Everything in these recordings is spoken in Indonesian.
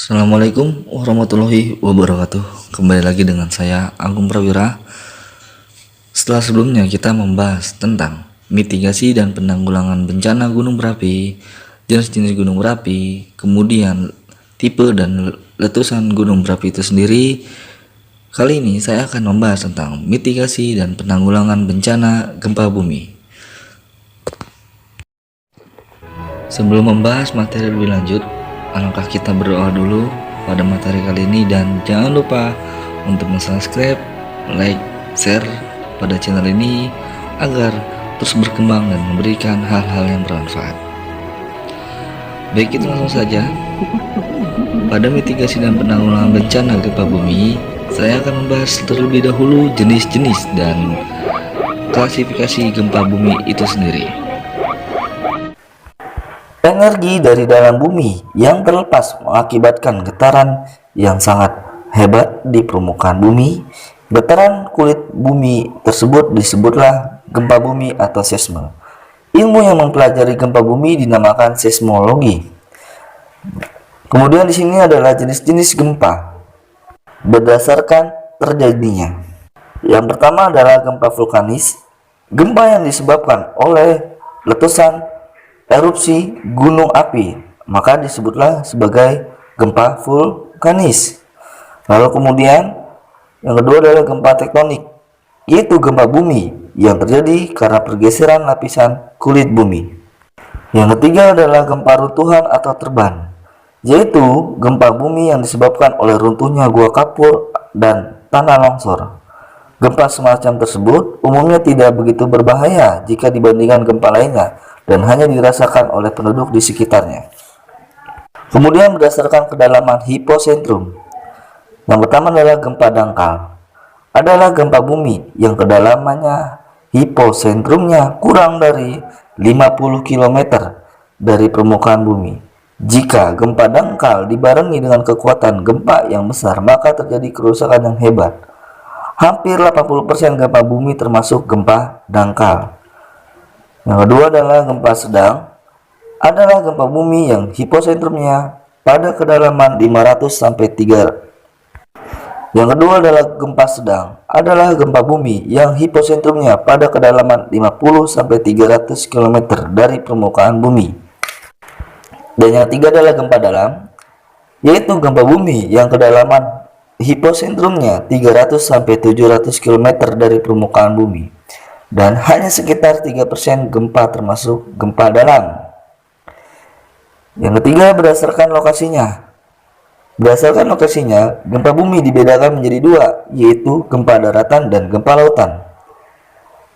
Assalamualaikum warahmatullahi wabarakatuh. Kembali lagi dengan saya Agung Prawira. Setelah sebelumnya kita membahas tentang mitigasi dan penanggulangan bencana gunung berapi, jenis-jenis gunung berapi, kemudian tipe dan letusan gunung berapi itu sendiri. Kali ini saya akan membahas tentang mitigasi dan penanggulangan bencana gempa bumi. Sebelum membahas materi lebih lanjut, alangkah kita berdoa dulu pada materi kali ini, dan jangan lupa untuk subscribe, like, share pada channel ini agar terus berkembang dan memberikan hal-hal yang bermanfaat. Baik, kita langsung saja. Pada mitigasi dan penanggulangan bencana gempa bumi, saya akan membahas terlebih dahulu jenis-jenis dan klasifikasi gempa bumi itu sendiri. Energi dari dalam bumi yang terlepas mengakibatkan getaran yang sangat hebat di permukaan bumi. Getaran kulit bumi tersebut disebutlah gempa bumi atau seisme. Ilmu yang mempelajari gempa bumi dinamakan seismologi. Kemudian di sini adalah jenis-jenis gempa berdasarkan terjadinya. Yang pertama adalah gempa vulkanis, gempa yang disebabkan oleh letusan erupsi gunung api, maka disebutlah sebagai gempa vulkanis. Lalu kemudian yang kedua adalah gempa tektonik, yaitu gempa bumi yang terjadi karena pergeseran lapisan kulit bumi. Yang ketiga adalah gempa runtuhan atau terban, yaitu gempa bumi yang disebabkan oleh runtuhnya gua kapur dan tanah longsor. Gempa semacam tersebut umumnya tidak begitu berbahaya jika dibandingkan gempa lainnya dan hanya dirasakan oleh penduduk di sekitarnya. Kemudian berdasarkan kedalaman hipocentrum, yang pertama adalah gempa dangkal. Adalah gempa bumi yang kedalamannya hipocentrumnya kurang dari 50 km dari permukaan bumi. Jika gempa dangkal dibarengi dengan kekuatan gempa yang besar, maka terjadi kerusakan yang hebat. Hampir 80% gempa bumi termasuk gempa dangkal. Yang kedua adalah gempa sedang. Adalah gempa bumi yang hipocentrumnya pada kedalaman 500 sampai 3. Yang kedua adalah gempa sedang. Adalah gempa bumi yang hipocentrumnya pada kedalaman 50 sampai 300 km dari permukaan bumi. Dan yang ketiga adalah gempa dalam, yaitu gempa bumi yang kedalaman hipocentrumnya 300 sampai 700 km dari permukaan bumi. Dan hanya sekitar 3% gempa termasuk gempa dalam. Yang ketiga berdasarkan lokasinya. Berdasarkan lokasinya, gempa bumi dibedakan menjadi dua, yaitu gempa daratan dan gempa lautan.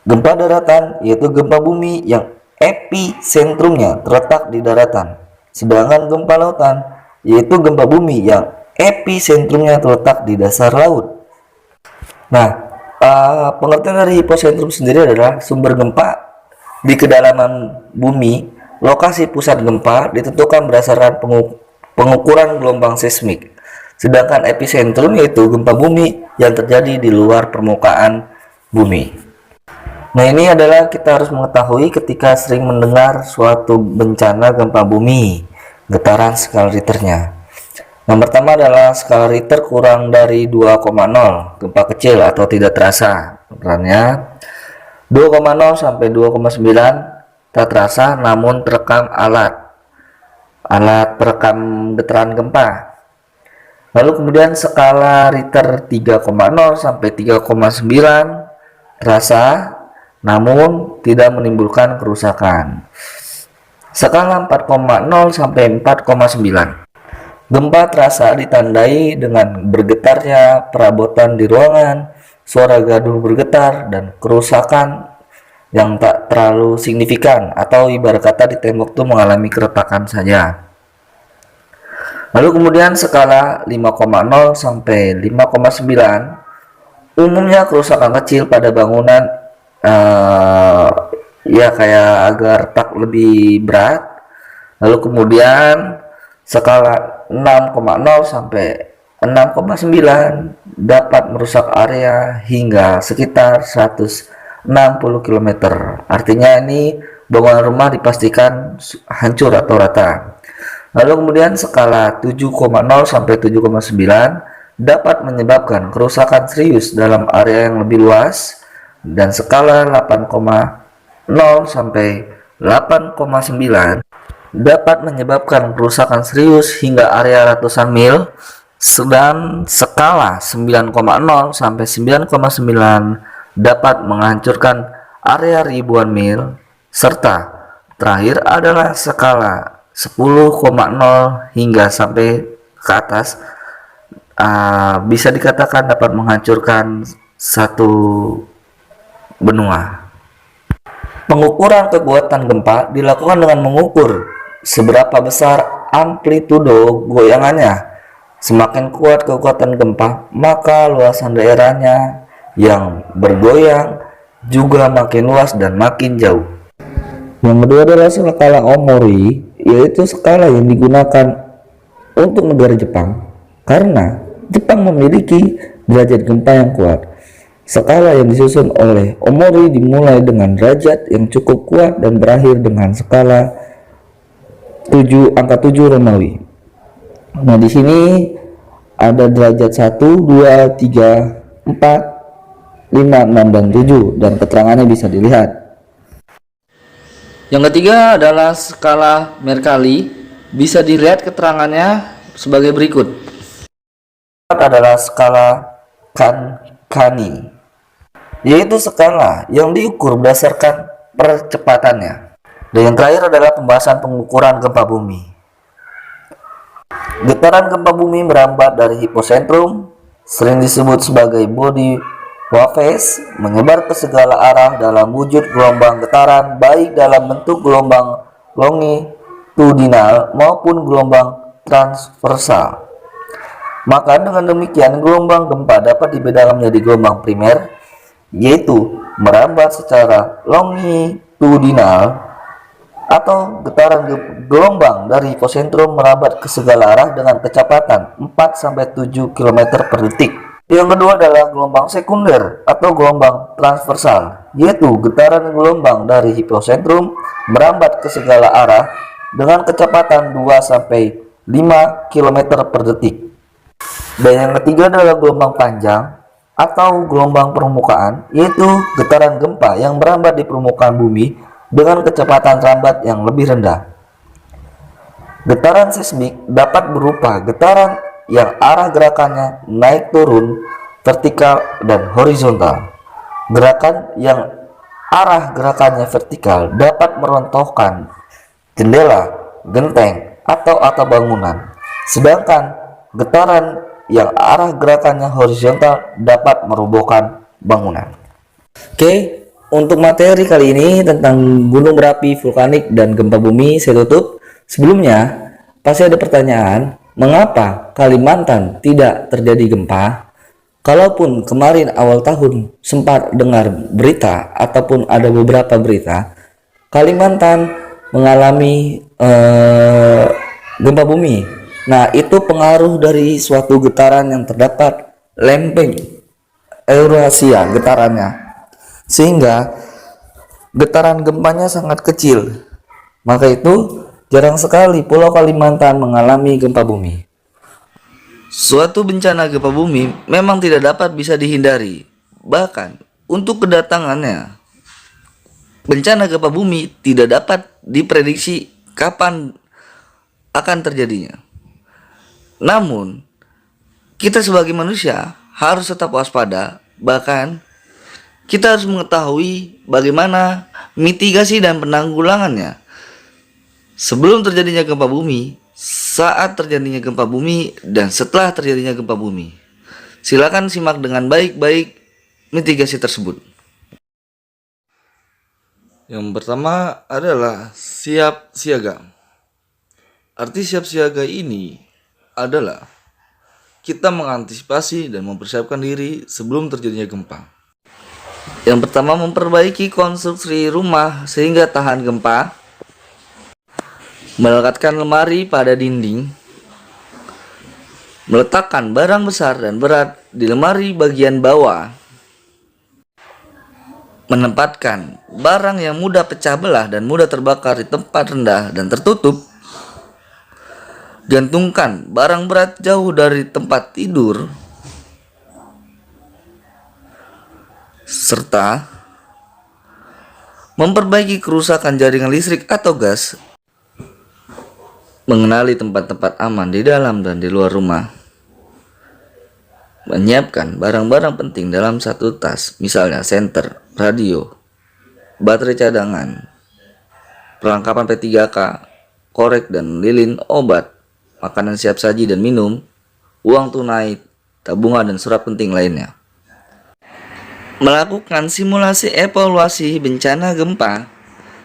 Gempa daratan yaitu gempa bumi yang episentrumnya terletak di daratan. Sedangkan gempa lautan yaitu gempa bumi yang episentrumnya terletak di dasar laut. Nah, pengertian dari hipocentrum sendiri adalah sumber gempa di kedalaman bumi. Lokasi pusat gempa ditentukan berdasarkan pengukuran gelombang seismik. Sedangkan epicentrum yaitu gempa bumi yang terjadi di luar permukaan bumi. Nah, ini adalah kita harus mengetahui ketika sering mendengar suatu bencana gempa bumi, getaran skala Richternya. Yang pertama adalah skala Richter kurang dari 2,0, gempa kecil atau tidak terasa. Ukurannya 2,0 sampai 2,9 tak terasa namun terekam alat perekam getaran gempa. Lalu kemudian skala Richter 3,0 sampai 3,9 terasa namun tidak menimbulkan kerusakan. Skala 4,0 sampai 4,9. Gempa terasa ditandai dengan bergetarnya perabotan di ruangan, suara gaduh bergetar, dan kerusakan yang tak terlalu signifikan, atau ibarat kata di tembok itu mengalami keretakan saja. Lalu kemudian skala 5,0 sampai 5,9, umumnya kerusakan kecil pada bangunan, ya kayak agak retak lebih berat. Lalu kemudian skala 6,0 sampai 6,9 dapat merusak area hingga sekitar 160 km. Artinya ini bangunan rumah dipastikan hancur atau rata. Lalu kemudian skala 7,0 sampai 7,9 dapat menyebabkan kerusakan serius dalam area yang lebih luas, dan skala 8,0 sampai 8,9 dapat menyebabkan kerusakan serius hingga area ratusan mil, sedang skala 9,0 sampai 9,9 dapat menghancurkan area ribuan mil, serta terakhir adalah skala 10,0 hingga sampai ke atas bisa dikatakan dapat menghancurkan satu benua. Pengukuran kekuatan gempa dilakukan dengan mengukur seberapa besar amplitudo goyangannya. Semakin kuat kekuatan gempa, maka luasan daerahnya yang bergoyang juga makin luas dan makin jauh. Yang kedua adalah skala Omori, yaitu skala yang digunakan untuk negara Jepang karena Jepang memiliki derajat gempa yang kuat. Skala yang disusun oleh Omori dimulai dengan derajat yang cukup kuat dan berakhir dengan skala angka 7 Romawi. Nah, di sini ada derajat 1, 2, 3, 4, 5, 6, dan 7, dan keterangannya bisa dilihat. Yang ketiga adalah skala Mercalli, bisa dilihat keterangannya sebagai berikut. Adalah skala Cancani, yaitu skala yang diukur berdasarkan percepatannya. Dan yang terakhir adalah pembahasan pengukuran gempa bumi. Getaran gempa bumi merambat dari hipocentrum, sering disebut sebagai body waves, menyebar ke segala arah dalam wujud gelombang getaran, baik dalam bentuk gelombang longitudinal maupun gelombang transversal. Maka dengan demikian gelombang gempa dapat dibedakan menjadi gelombang primer, yaitu merambat secara longitudinal, atau getaran gelombang dari hipocentrum merambat ke segala arah dengan kecepatan 4-7 km per detik. Yang kedua adalah gelombang sekunder atau gelombang transversal, yaitu getaran gelombang dari hipocentrum merambat ke segala arah dengan kecepatan 2-5 km per detik. Dan yang ketiga adalah gelombang panjang atau gelombang permukaan, yaitu getaran gempa yang merambat di permukaan bumi dengan kecepatan rambat yang lebih rendah. Getaran seismik dapat berupa getaran yang arah gerakannya naik turun, vertikal, dan horizontal. Gerakan yang arah gerakannya vertikal dapat merontohkan jendela, genteng, atau atap bangunan, sedangkan getaran yang arah gerakannya horizontal dapat merobohkan bangunan. Oke, untuk materi kali ini tentang gunung berapi, vulkanik, dan gempa bumi saya tutup. Sebelumnya, pasti ada pertanyaan, mengapa Kalimantan tidak terjadi gempa? Kalaupun kemarin awal tahun sempat dengar berita ataupun ada beberapa berita Kalimantan mengalami gempa bumi. Nah, itu pengaruh dari suatu getaran yang terdapat lempeng Eurasia getarannya, sehingga getaran gempanya sangat kecil. Maka itu jarang sekali Pulau Kalimantan mengalami gempa bumi. Suatu bencana gempa bumi memang tidak dapat bisa dihindari. Bahkan untuk kedatangannya, bencana gempa bumi tidak dapat diprediksi kapan akan terjadinya. Namun, kita sebagai manusia harus tetap waspada, bahkan kita harus mengetahui bagaimana mitigasi dan penanggulangannya sebelum terjadinya gempa bumi, saat terjadinya gempa bumi, dan setelah terjadinya gempa bumi. Silakan simak dengan baik-baik mitigasi tersebut. Yang pertama adalah siap siaga. Arti siap siaga ini adalah kita mengantisipasi dan mempersiapkan diri sebelum terjadinya gempa. Yang pertama, memperbaiki konstruksi rumah sehingga tahan gempa, melekatkan lemari pada dinding, meletakkan barang besar dan berat di lemari bagian bawah, menempatkan barang yang mudah pecah belah dan mudah terbakar di tempat rendah dan tertutup, Gantungkan barang berat jauh dari tempat tidur, serta memperbaiki kerusakan jaringan listrik atau gas. Mengenali tempat-tempat aman di dalam dan di luar rumah. Menyiapkan barang-barang penting dalam satu tas, misalnya senter, radio, baterai cadangan, perlengkapan P3K, korek dan lilin, obat, makanan siap saji dan minum, uang tunai, tabungan dan surat penting lainnya. Melakukan simulasi evaluasi bencana gempa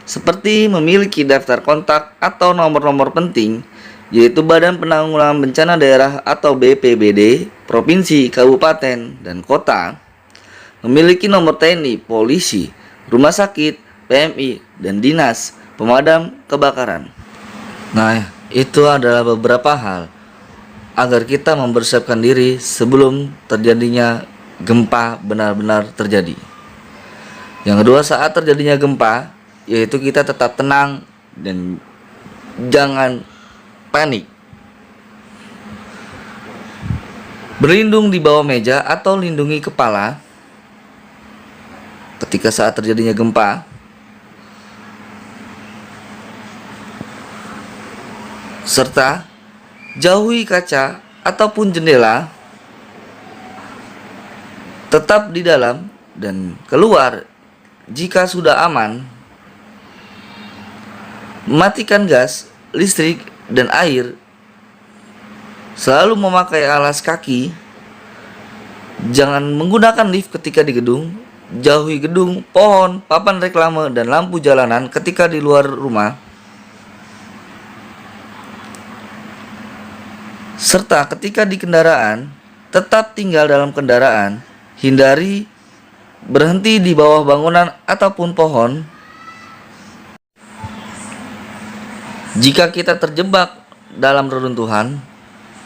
seperti memiliki daftar kontak atau nomor-nomor penting, yaitu Badan Penanggulangan Bencana Daerah atau BPBD, provinsi, kabupaten, dan kota, memiliki nomor TNI, polisi, rumah sakit, PMI, dan dinas pemadam kebakaran. Nah, itu adalah beberapa hal agar kita mempersiapkan diri sebelum terjadinya gempa benar-benar terjadi. Yang kedua, saat terjadinya gempa, yaitu kita tetap tenang dan jangan panik. Berlindung di bawah meja atau lindungi kepala ketika saat terjadinya gempa. Serta jauhi kaca ataupun jendela. Tetap di dalam dan keluar jika sudah aman. Matikan gas, listrik, dan air. Selalu memakai alas kaki. Jangan menggunakan lift ketika di gedung. Jauhi gedung, pohon, papan reklame, dan lampu jalanan ketika di luar rumah. Serta ketika di kendaraan, tetap tinggal dalam kendaraan. Hindari berhenti di bawah bangunan ataupun pohon. Jika kita terjebak dalam reruntuhan,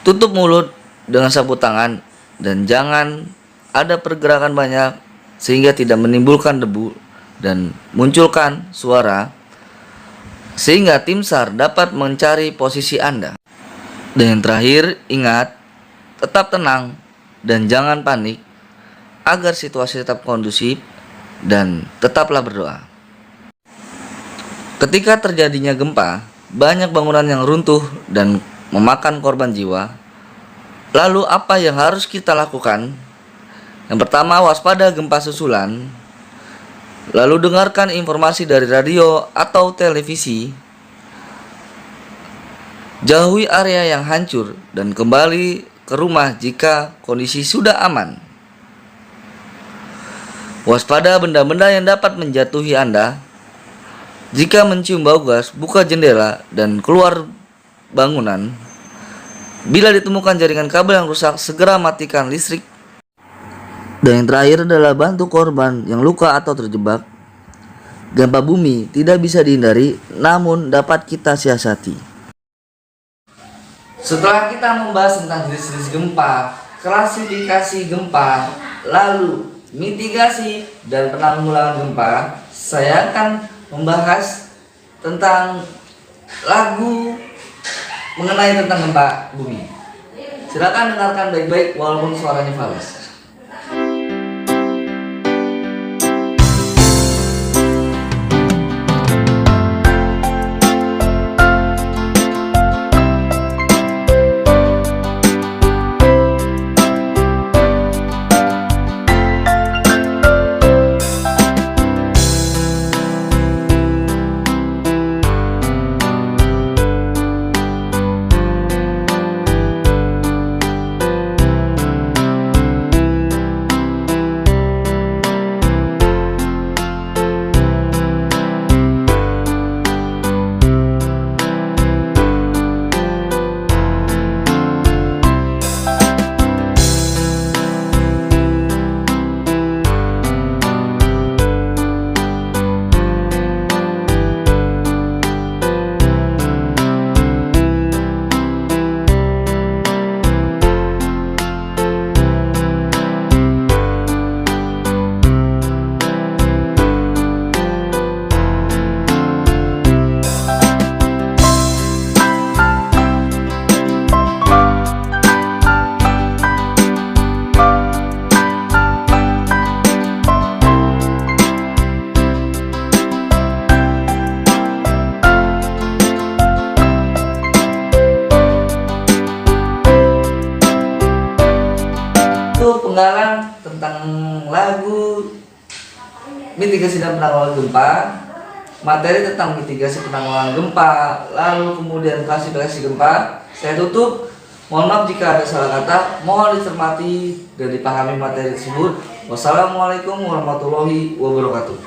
tutup mulut dengan sapu tangan dan jangan ada pergerakan banyak sehingga tidak menimbulkan debu dan munculkan suara, sehingga tim SAR dapat mencari posisi Anda. Dan yang terakhir, ingat, tetap tenang dan jangan panik agar situasi tetap kondusif dan tetaplah berdoa. Ketika terjadinya gempa, banyak bangunan yang runtuh dan memakan korban jiwa. Lalu apa yang harus kita lakukan? Yang pertama, waspada gempa susulan. Lalu dengarkan informasi dari radio atau televisi. Jauhi area yang hancur dan kembali ke rumah jika kondisi sudah aman. Waspada benda-benda yang dapat menjatuhi Anda. Jika mencium bau gas, buka jendela dan keluar bangunan. Bila ditemukan jaringan kabel yang rusak, segera matikan listrik. Dan yang terakhir adalah bantu korban yang luka atau terjebak. Gempa bumi tidak bisa dihindari, namun dapat kita siasati. Setelah kita membahas tentang jenis-jenis gempa, klasifikasi gempa, lalu mitigasi dan penanggulangan gempa, saya akan membahas tentang lagu mengenai tentang gempa bumi. Silakan dengarkan baik-baik walaupun suaranya fals. penggalan tentang lagu mitigasi dan penanggulangan gempa, materi tentang mitigasi penanggulangan gempa, lalu kemudian klasifikasi gempa. Saya tutup. Mohon maaf jika ada salah kata. Mohon dicermati dan dipahami materi tersebut. Wassalamualaikum warahmatullahi wabarakatuh.